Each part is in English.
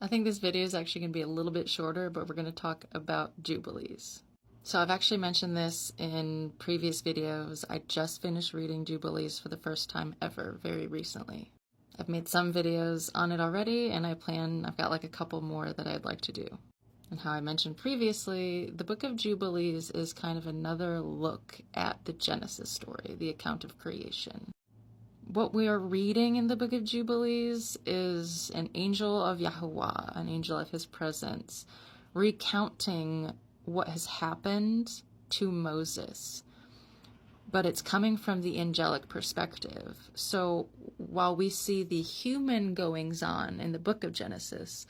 I think this video is actually going to be a little bit shorter, but we're going to talk about Jubilees. So I've actually mentioned this in previous videos. I just finished reading Jubilees for the first time ever, very recently. I've made some videos on it already, and I've got like a couple more that I'd like to do. And how I mentioned previously, the book of Jubilees is kind of another look at the Genesis story, the account of creation. What we are reading in the book of Jubilees is an angel of Yahuwah, an angel of his presence, recounting what has happened to Moses. But it's coming from the angelic perspective. So while we see the human goings-on in the book of Genesis,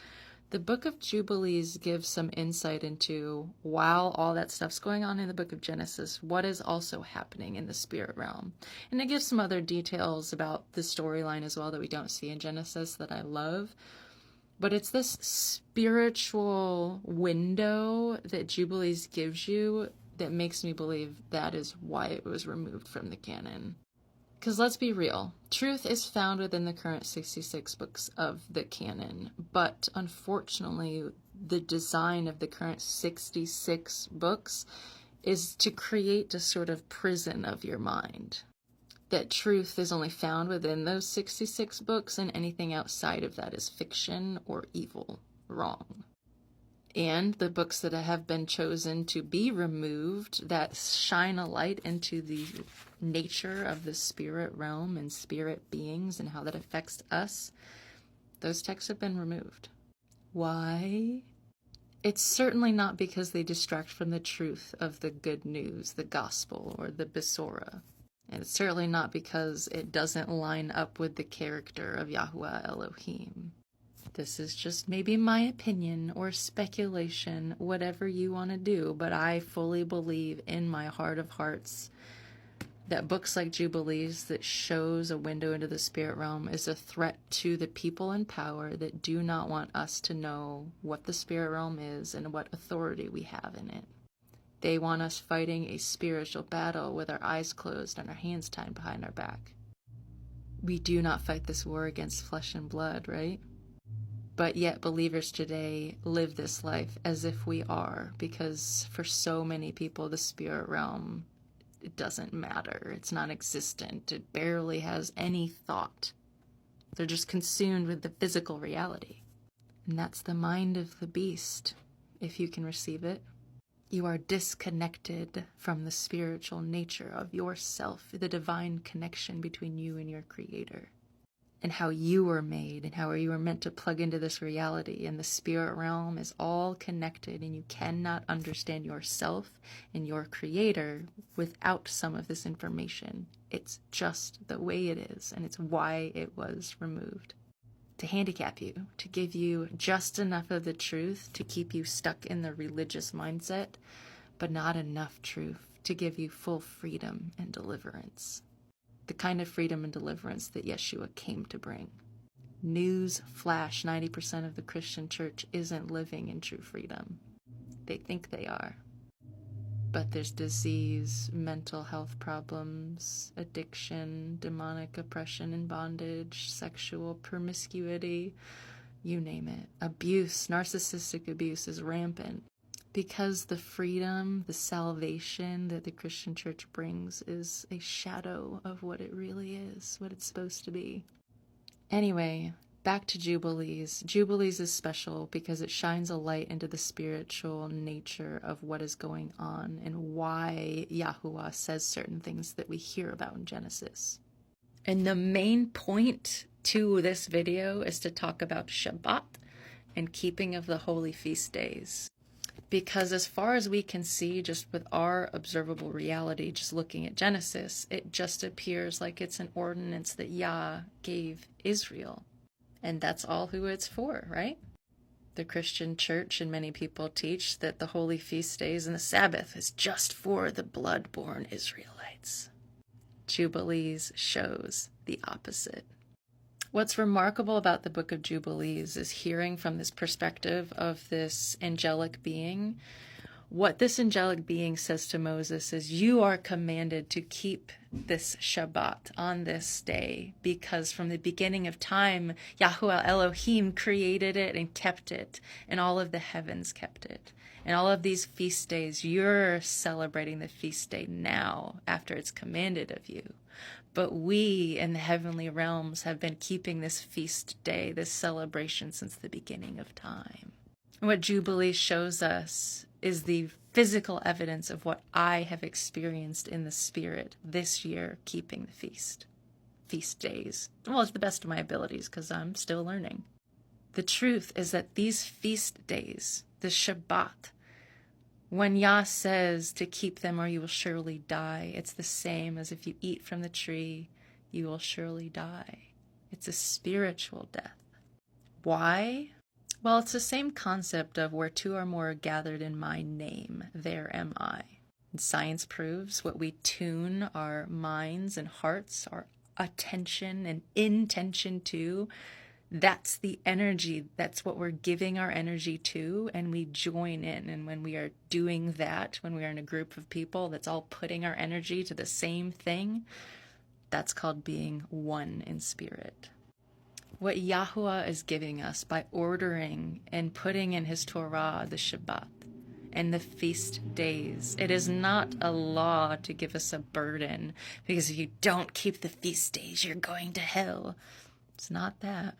the book of Jubilees gives some insight into, while all that stuff's going on in the book of Genesis, what is also happening in the spirit realm. And it gives some other details about the storyline as well that we don't see in Genesis that I love. But it's this spiritual window that Jubilees gives you that makes me believe that is why it was removed from the canon. Because let's be real, truth is found within the current 66 books of the canon, but unfortunately, the design of the current 66 books is to create a sort of prison of your mind. That truth is only found within those 66 books, and anything outside of that is fiction or evil, wrong. And the books that have been chosen to be removed that shine a light into the nature of the spirit realm and spirit beings and how that affects us, those texts have been removed. Why? It's certainly not because they distract from the truth of the good news, the gospel, or the Besorah. And it's certainly not because it doesn't line up with the character of Yahuwah Elohim. This is just maybe my opinion or speculation, whatever you want to do, but I fully believe in my heart of hearts that books like Jubilees that shows a window into the spirit realm is a threat to the people in power that do not want us to know what the spirit realm is and what authority we have in it. They want us fighting a spiritual battle with our eyes closed and our hands tied behind our back. We do not fight this war against flesh and blood, right? But yet believers today live this life as if we are, because for so many people the spirit realm, it doesn't matter. It's non-existent. It barely has any thought. They're just consumed with the physical reality. And that's the mind of the beast, if you can receive it. You are disconnected from the spiritual nature of yourself, the divine connection between you and your Creator, and how you were made and how you were meant to plug into this reality. And the spirit realm is all connected, and you cannot understand yourself and your Creator without some of this information. It's just the way it is, and it's why it was removed. To handicap you, to give you just enough of the truth to keep you stuck in the religious mindset, but not enough truth to give you full freedom and deliverance. The kind of freedom and deliverance that Yeshua came to bring. News flash, 90% of the Christian church isn't living in true freedom. They think they are. But there's disease, mental health problems, addiction, demonic oppression and bondage, sexual promiscuity, you name it. Abuse, narcissistic abuse is rampant. Because the freedom, the salvation that the Christian church brings is a shadow of what it really is, what it's supposed to be. Anyway, back to Jubilees. Jubilees is special because it shines a light into the spiritual nature of what is going on and why Yahuwah says certain things that we hear about in Genesis. And the main point to this video is to talk about Shabbat and keeping of the holy feast days. Because as far as we can see, just with our observable reality, just looking at Genesis, it just appears like it's an ordinance that Yah gave Israel. And that's all who it's for, right? The Christian church and many people teach that the holy feast days and the Sabbath is just for the blood-born Israelites. Jubilees shows the opposite. What's remarkable about the book of Jubilees is hearing from this perspective of this angelic being What this angelic being says to Moses is, you are commanded to keep this Shabbat on this day, because from the beginning of time, Yahuwah Elohim created it and kept it, and all of the heavens kept it. And all of these feast days, you're celebrating the feast day now after it's commanded of you. But we in the heavenly realms have been keeping this feast day, this celebration, since the beginning of time. What Jubilee shows us is the physical evidence of what I have experienced in the spirit this year, keeping the feast days. Well, it's the best of my abilities because I'm still learning. The truth is that these feast days, the Shabbat, when Yah says to keep them or you will surely die, it's the same as if you eat from the tree, you will surely die. It's a spiritual death. Why? Well, it's the same concept of where two or more are gathered in my name, there am I. And science proves what we tune our minds and hearts, our attention and intention to, that's the energy, that's what we're giving our energy to, and we join in. And when we are doing that, when we are in a group of people that's all putting our energy to the same thing, that's called being one in spirit. What Yahuwah is giving us by ordering and putting in his Torah, the Shabbat, and the feast days. It is not a law to give us a burden, because if you don't keep the feast days, you're going to hell. It's not that.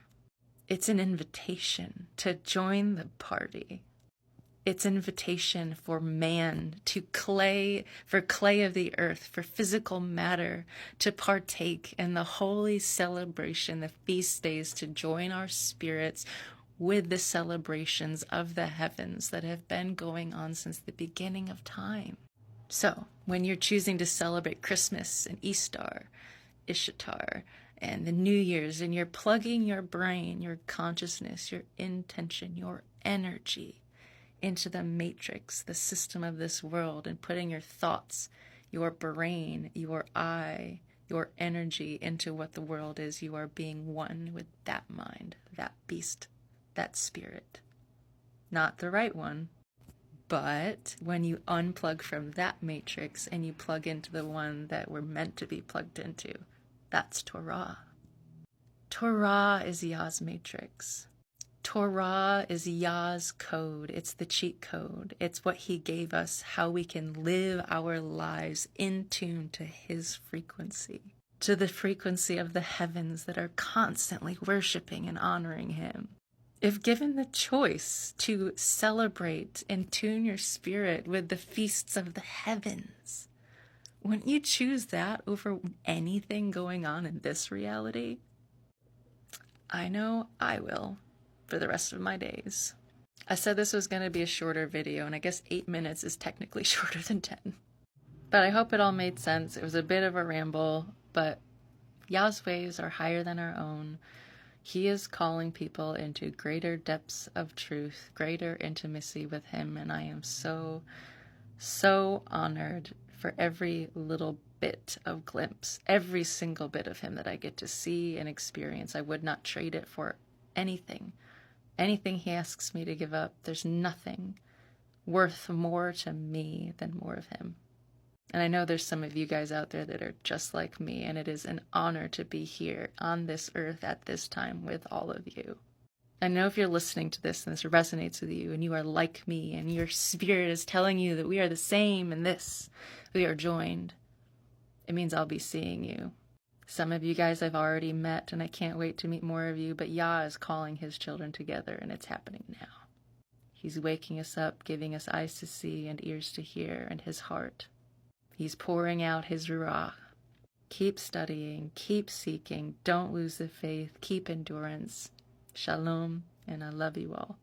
It's an invitation to join the party. It's an invitation for man, for clay of the earth, for physical matter, to partake in the holy celebration, the feast days, to join our spirits with the celebrations of the heavens that have been going on since the beginning of time. So, when you're choosing to celebrate Christmas and Easter, Ishtar, and the New Year's, and you're plugging your brain, your consciousness, your intention, your energy into the matrix, the system of this world, and putting your thoughts, your brain, your eye, your energy into what the world is, you are being one with that mind, that beast, that spirit. Not the right one, but when you unplug from that matrix and you plug into the one that we're meant to be plugged into, that's Torah. Torah is Yah's matrix. Torah is Yah's code. It's the cheat code. It's what he gave us, how we can live our lives in tune to his frequency, to the frequency of the heavens that are constantly worshiping and honoring him. If given the choice to celebrate and tune your spirit with the feasts of the heavens, wouldn't you choose that over anything going on in this reality? I know I will. For the rest of my days. I said this was going to be a shorter video, and I guess 8 minutes is technically shorter than 10. But I hope it all made sense. It was a bit of a ramble, but Yah's ways are higher than our own. He is calling people into greater depths of truth, greater intimacy with him, and I am so, so honored for every little bit of glimpse, every single bit of him that I get to see and experience. I would not trade it for anything. Anything he asks me to give up, there's nothing worth more to me than more of him. And I know there's some of you guys out there that are just like me, and it is an honor to be here on this earth at this time with all of you. I know if you're listening to this and this resonates with you and you are like me and your spirit is telling you that we are the same in this, we are joined, it means I'll be seeing you. Some of you guys I've already met, and I can't wait to meet more of you, but Yah is calling his children together, and it's happening now. He's waking us up, giving us eyes to see and ears to hear, and his heart. He's pouring out his ruach. Keep studying, keep seeking, don't lose the faith, keep endurance. Shalom, and I love you all.